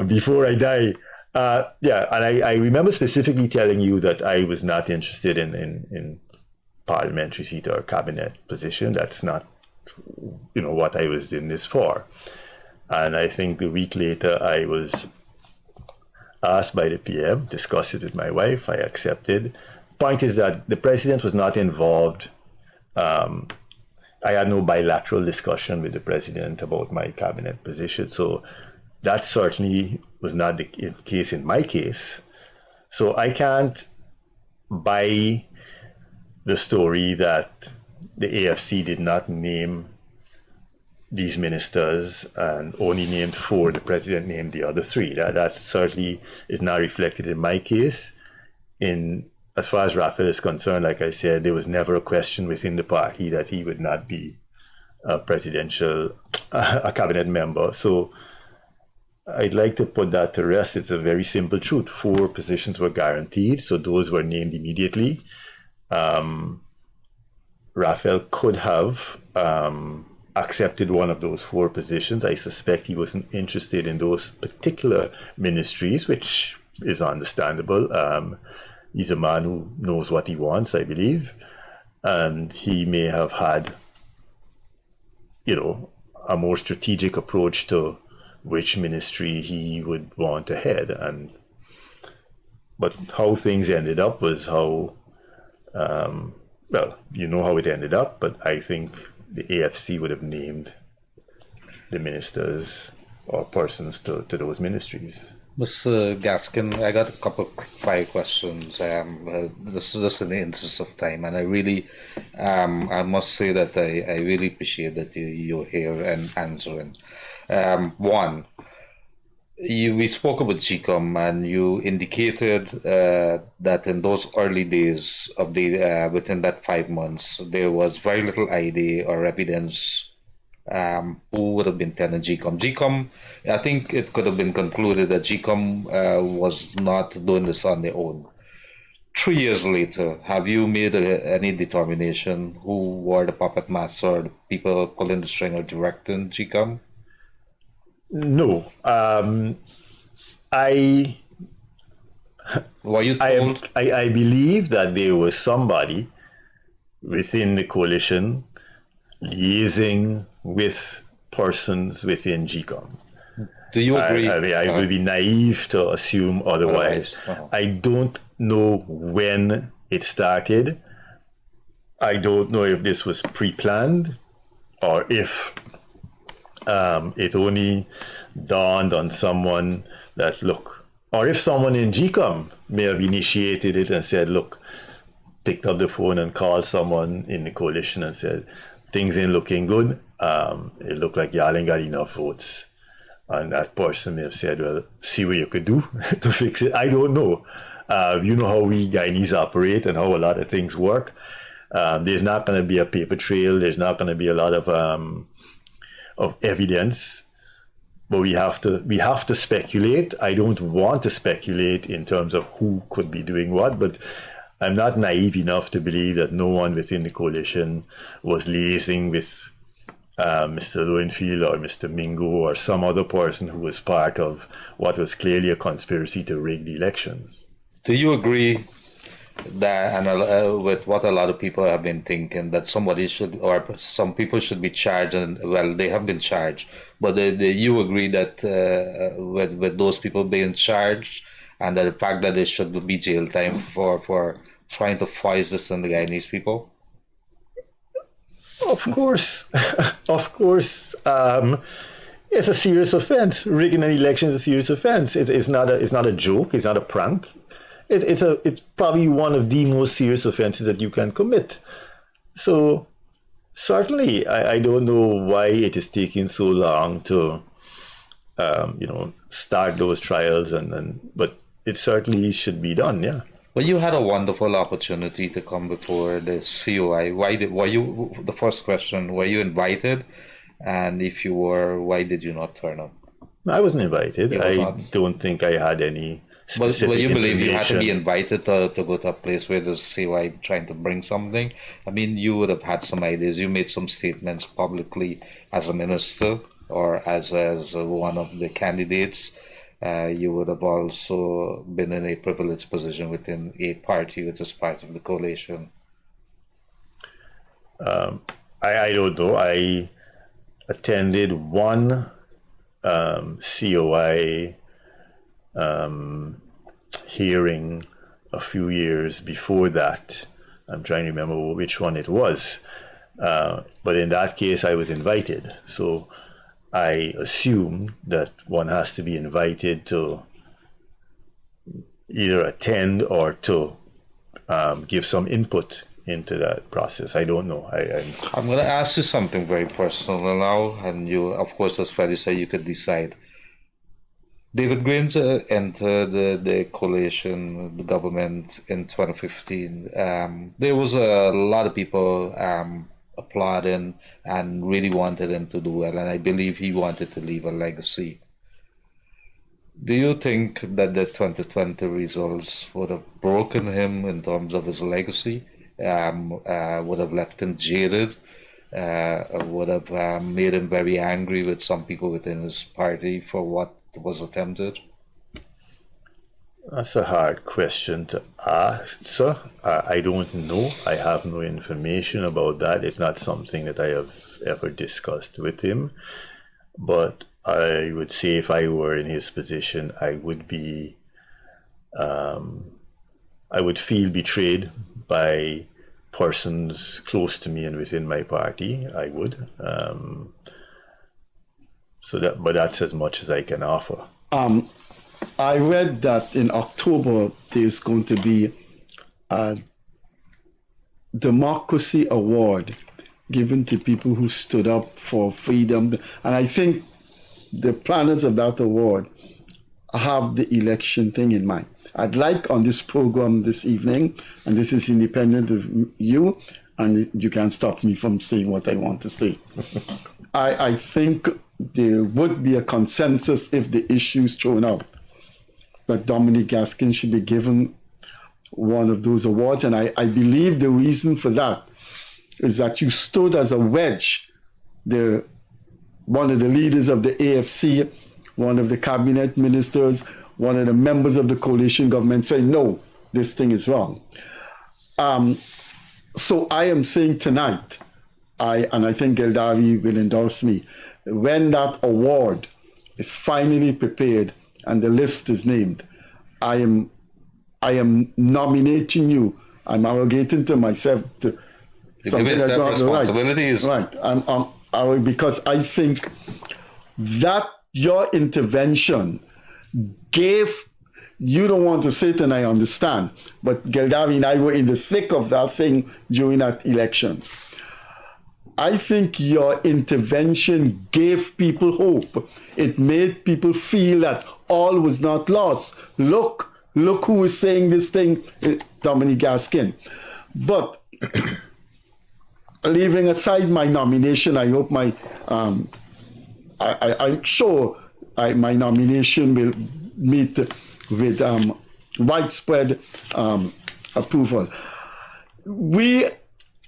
before I die. And I remember specifically telling you that I was not interested in parliamentary seat or cabinet position. That's not, what I was in this for. And I think a week later, I was asked by the PM, discussed it with my wife, I accepted. Point is that the president was not involved. I had no bilateral discussion with the president about my cabinet position. So that certainly was not the case in my case. So I can't buy the story that the AFC did not name these ministers and only named 4, the president named the other 3. That certainly is not reflected in my case. As far as Raphael is concerned, like I said, there was never a question within the party that he would not be a cabinet member. So I'd like to put that to rest. It's a very simple truth. 4 positions were guaranteed, so those were named immediately. Raphael could have accepted one of those 4 positions. I suspect he wasn't interested in those particular ministries, which is understandable. He's a man who knows what he wants, I believe. And he may have had, a more strategic approach to which ministry he would want to head. But how things ended up was how, you know how it ended up, but I think the AFC would have named the ministers or persons to those ministries. Mr. Gaskin, I got a couple of 5 questions. This is just in the interest of time, and I really, I must say that I really appreciate that you're here and answering. One, we spoke about GCOM, and you indicated that in those early days of the within that 5 months, there was very little idea or evidence who would have been tenant GCOM. GCOM, I think it could have been concluded that GCOM was not doing this on their own. 3 years later, have you made any determination who were the puppet master or the people pulling the string or directing GCOM? No. I Were you told? I believe that there was somebody within the coalition liaising with persons within GCOM. Do you agree? I would be naive to assume otherwise. Uh-huh. I don't know when it started. I don't know if this was pre-planned or if it only dawned on someone that, look, or if someone in GCOM may have initiated it and said, look, picked up the phone and called someone in the coalition and said, things ain't looking good. It looked like y'all ain't got enough votes. And that person may have said, well, see what you could do to fix it. I don't know. You know how we Guyanese operate and how a lot of things work. There's not going to be a paper trail. There's not going to be a lot of evidence. But we have to speculate. I don't want to speculate in terms of who could be doing what, but I'm not naive enough to believe that no one within the coalition was liaising with Mr. Lowenfield or Mr. Mingo or some other person who was part of what was clearly a conspiracy to rig the elections. Do you agree that, and with what a lot of people have been thinking, that somebody should, or some people should be charged, and well, they have been charged, but you agree that with those people being charged, and that the fact that there should be jail time for trying to foist this on the Guyanese people? Of course, of course. It's a serious offense. Rigging an election is a serious offense. It's not a joke. It's not a prank. It's probably one of the most serious offenses that you can commit. So certainly, I don't know why it is taking so long to, start those trials, but it certainly should be done. Yeah. Well, you had a wonderful opportunity to come before the COI. Were you, the first question, were you invited? And if you were, why did you not turn up? I wasn't invited. Don't think I had any specific But you believe you had to be information. invited to go to a place where the COI trying to bring something? I mean, you would have had some ideas. You made some statements publicly as a minister or as one of the candidates. You would have also been in a privileged position within a party which is part of the coalition. I don't know. I attended one COI hearing a few years before that. I'm trying to remember which one it was. But in that case, I was invited. So I assume that one has to be invited to either attend or to give some input into that process. I don't know. I'm going to ask you something very personal now, and you, of course, as Freddie said, you could decide. David Grains entered the coalition, the government in 2015. There was a lot of people applauding and really wanted him to do well, and I believe he wanted to leave a legacy. Do you think that the 2020 results would have broken him in terms of his legacy? Would have left him jaded? Would have made him very angry with some people within his party for what was attempted? That's a hard question to answer. I don't know. I have no information about that. It's not something that I have ever discussed with him. But I would say if I were in his position, I would be, I would feel betrayed by persons close to me and within my party. I would. But that's as much as I can offer. I read that in October there's going to be a democracy award given to people who stood up for freedom. And I think the planners of that award have the election thing in mind. I'd like on this program this evening, and this is independent of you, and you can't stop me from saying what I want to say. I think there would be a consensus if the issue is thrown out that Dominic Gaskin should be given one of those awards. And I believe the reason for that is that you stood as a wedge, one of the leaders of the AFC, one of the cabinet ministers, one of the members of the coalition government saying, no, this thing is wrong. So I am saying tonight, and I think Gildarie will endorse me, when that award is finally prepared and the list is named, I am nominating you. I'm arrogating to myself to something I don't have the right. Because I think that your intervention gave, you don't want to say it and I understand, but Gildarie and I were in the thick of that thing during that elections. I think your intervention gave people hope. It made people feel that all was not lost. Look who is saying this thing, Dominic Gaskin. But leaving aside my nomination, I hope I'm sure my nomination will meet with widespread approval.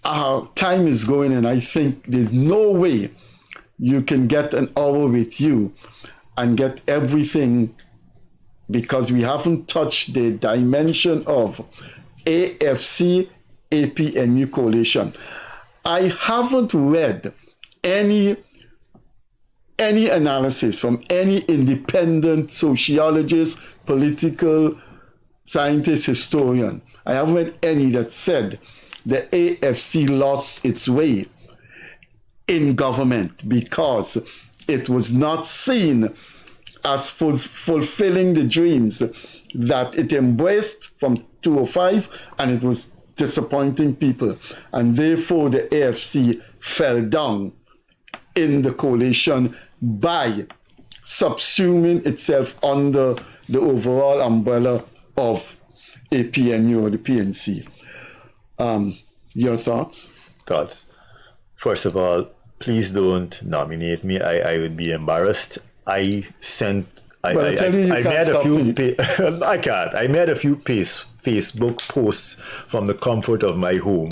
Our time is going, and I think there's no way you can get an hour with you and get everything, because we haven't touched the dimension of AFC, APNU coalition. I haven't read any analysis from any independent sociologist, political scientist, historian. I haven't read any that said the AFC lost its way in government because it was not seen as fulfilling the dreams that it embraced from 2005, and it was disappointing people. And therefore the AFC fell down in the coalition by subsuming itself under the overall umbrella of APNU or the PNC. Your thoughts? Thoughts. First of all, please don't nominate me. I would be embarrassed. I made a few Facebook posts from the comfort of my home.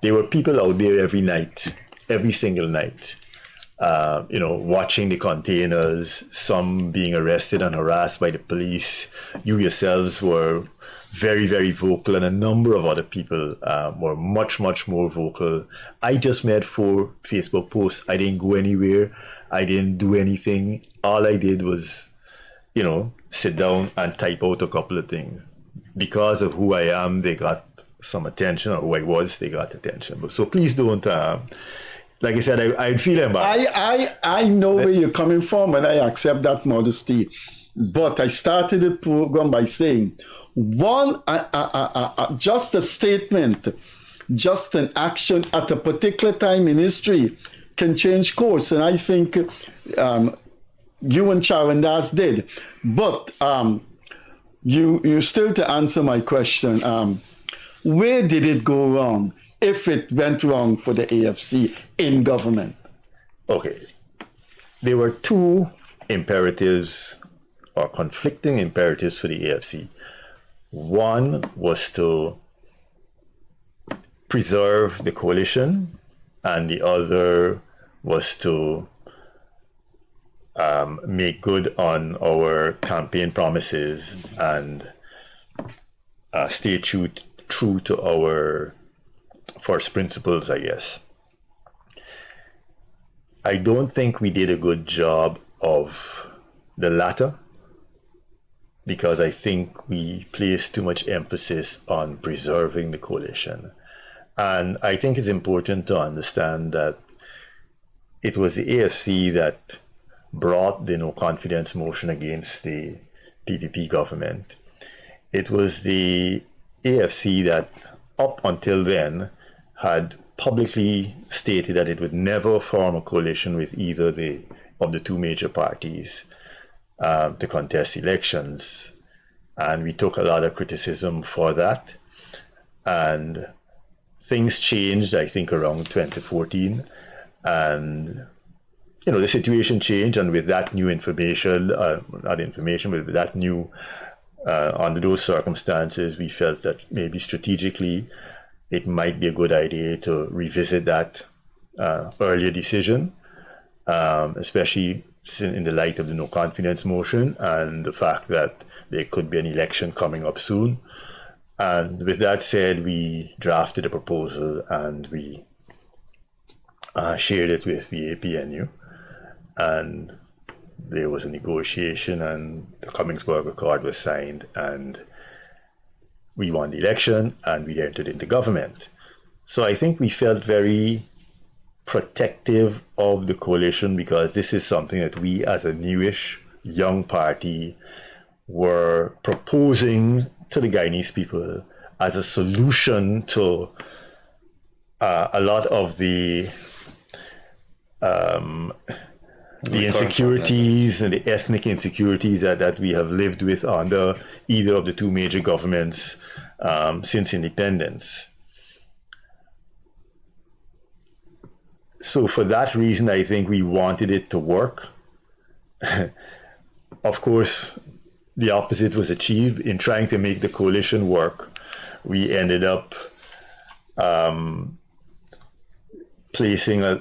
There were people out there every night, every single night, watching the containers, some being arrested and harassed by the police. You yourselves were very, very vocal, and a number of other people were much, much more vocal. I just made 4 Facebook posts. I didn't go anywhere. I didn't do anything. All I did was, sit down and type out a couple of things. Because of who I am, they got some attention, or who I was, they got attention. But so please don't, like I said, I'd feel embarrassed. I know where you're coming from, and I accept that modesty. But I started the program by saying, just a statement, just an action at a particular time in history can change course. And I think you and Charandas did. But you still, to answer my question, where did it go wrong, if it went wrong for the AFC in government? Okay. There were 2 imperatives, or conflicting imperatives, for the AFC. One was to preserve the coalition, and the other was to make good on our campaign promises and stay true to our first principles, I guess. I don't think we did a good job of the latter, because I think we placed too much emphasis on preserving the coalition. And I think it's important to understand that it was the AFC that brought the no confidence motion against the PPP government. It was the AFC that, up until then, had publicly stated that it would never form a coalition with either of the 2 major parties to contest elections. And we took a lot of criticism for that. And things changed, I think, around 2014. And, the situation changed. And with that new information, but with that new Under those circumstances, we felt that maybe strategically it might be a good idea to revisit that earlier decision, especially in the light of the no confidence motion and the fact that there could be an election coming up soon. And with that said, we drafted a proposal and we shared it with the APNU. And there was a negotiation and the Cummingsburg Accord was signed and we won the election and we entered into government. So I think we felt very protective of the coalition because this is something that we as a newish young party were proposing to the Guyanese people as a solution to a lot of the insecurities and the ethnic insecurities that we have lived with under either of the two major governments since independence. So for that reason, I think we wanted it to work. Of course, the opposite was achieved. In trying to make the coalition work, we ended up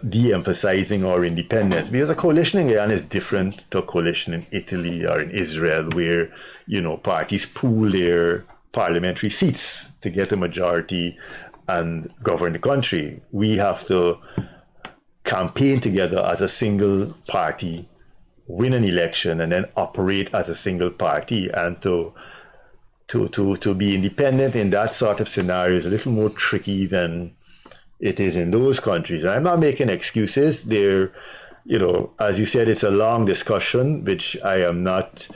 de-emphasizing our independence, because a coalition in Guyana is different to a coalition in Italy or in Israel, where parties pool their parliamentary seats to get a majority and govern the country. We have to campaign together as a single party, win an election, and then operate as a single party. And to be independent in that sort of scenario is a little more tricky than it is in those countries. And I'm not making excuses. There, as you said, it's a long discussion, which I am not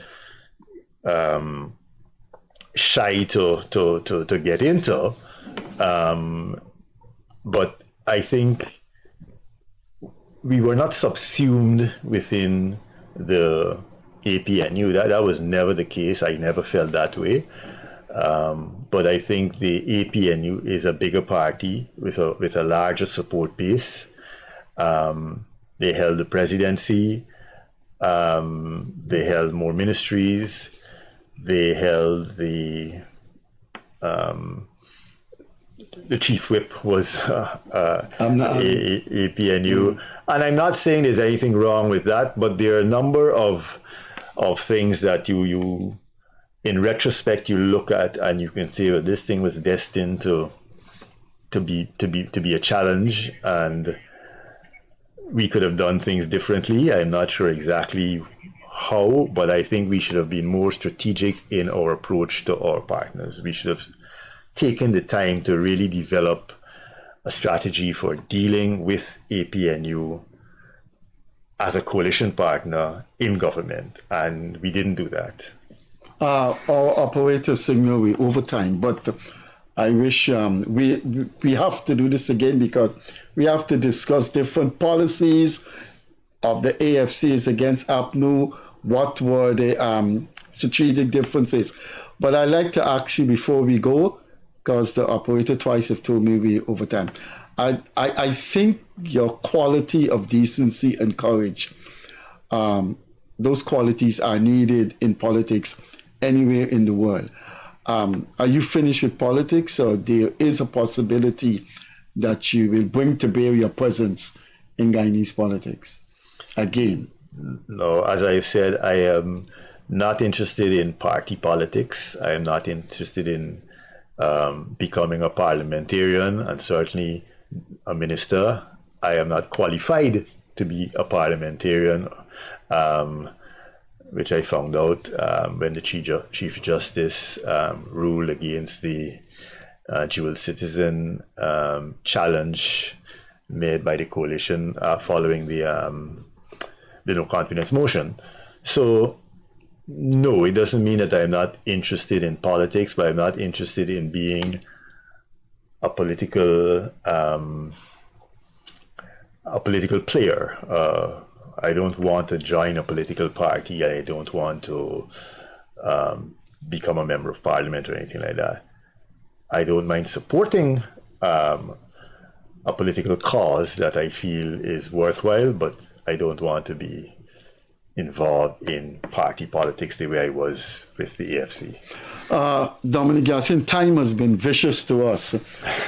shy to get into. But I think we were not subsumed within the APNU. That was never the case. I never felt that way. But I think the APNU is a bigger party with a larger support base. They held the presidency. They held more ministries. They held the chief whip was APNU. And I'm not saying there's anything wrong with that, but there are a number of things that you in retrospect you look at and you can say, well, this thing was destined to be a challenge, and we could have done things differently. I'm not sure exactly how, but I think we should have been more strategic in our approach to our partners. We should have taken the time to really develop a strategy for dealing with APNU as a coalition partner in government, and we didn't do that. Our operator signal we overtime, but I wish we have to do this again because we have to discuss different policies of the AFCs against APNU. What were the strategic differences? But I'd like to ask you before we go, because the operator twice have told me we overtime. I think your quality of decency and courage, those qualities are needed in politics anywhere in the world. Are you finished with politics, or there is a possibility that you will bring to bear your presence in Guyanese politics again? No, as I've said, I am not interested in party politics. I am not interested in becoming a parliamentarian and certainly a minister. I am not qualified to be a parliamentarian, which I found out when the Chief Justice ruled against the dual citizen challenge made by the coalition following the no confidence motion. So no, it doesn't mean that I'm not interested in politics, but I'm not interested in being a political player. I don't want to join a political party. I don't want to become a member of parliament or anything like that. I don't mind supporting a political cause that I feel is worthwhile, but I don't want to be involved in party politics the way I was with the AFC. Dominic Gaskin, time has been vicious to us.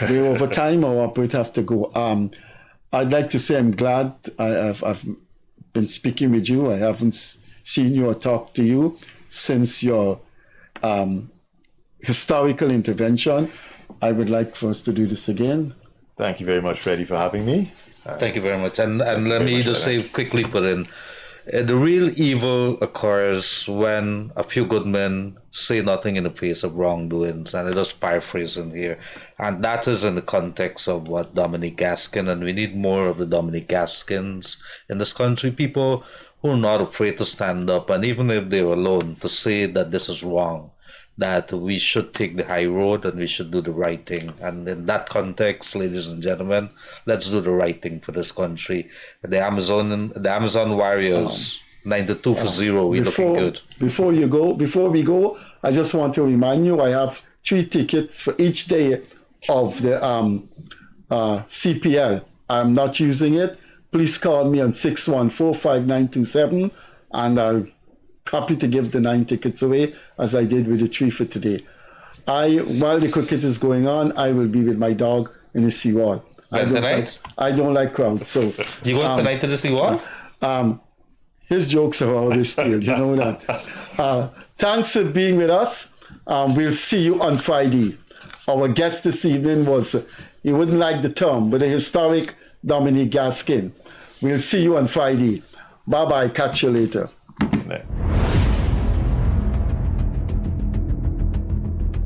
We're over time, our operator have to go. I'd like to say I'm glad I've been speaking with you. I haven't seen you or talked to you since your historical intervention. I would like for us to do this again. Thank you very much, Freddie, for having me. Thank you very much. And let me just say quickly, put in, the real evil occurs when a few good men say nothing in the face of wrongdoings, and I'm just paraphrasing here. And that is in the context of what Dominic Gaskin, and we need more of the Dominic Gaskins in this country, people who are not afraid to stand up, and even if they're alone, to say that this is wrong, that we should take the high road and we should do the right thing. And in that context, ladies and gentlemen, let's do the right thing for this country. The Amazon Warriors, 92-0, we're looking good. Before we go, I just want to remind you, I have 3 tickets for each day of the CPL. I'm not using it. Please call me on 614-5927, and I'll happy to give the 9 tickets away, as I did with the 3 for today. While the cricket is going on, I will be with my dog in the seawall. I don't like crowds. So you going tonight to the seawall? His jokes are always stale, you know that. Thanks for being with us. We'll see you on Friday. Our guest this evening was, he wouldn't like the term, but the historic Dominic Gaskin. We'll see you on Friday. Bye-bye. Catch you later.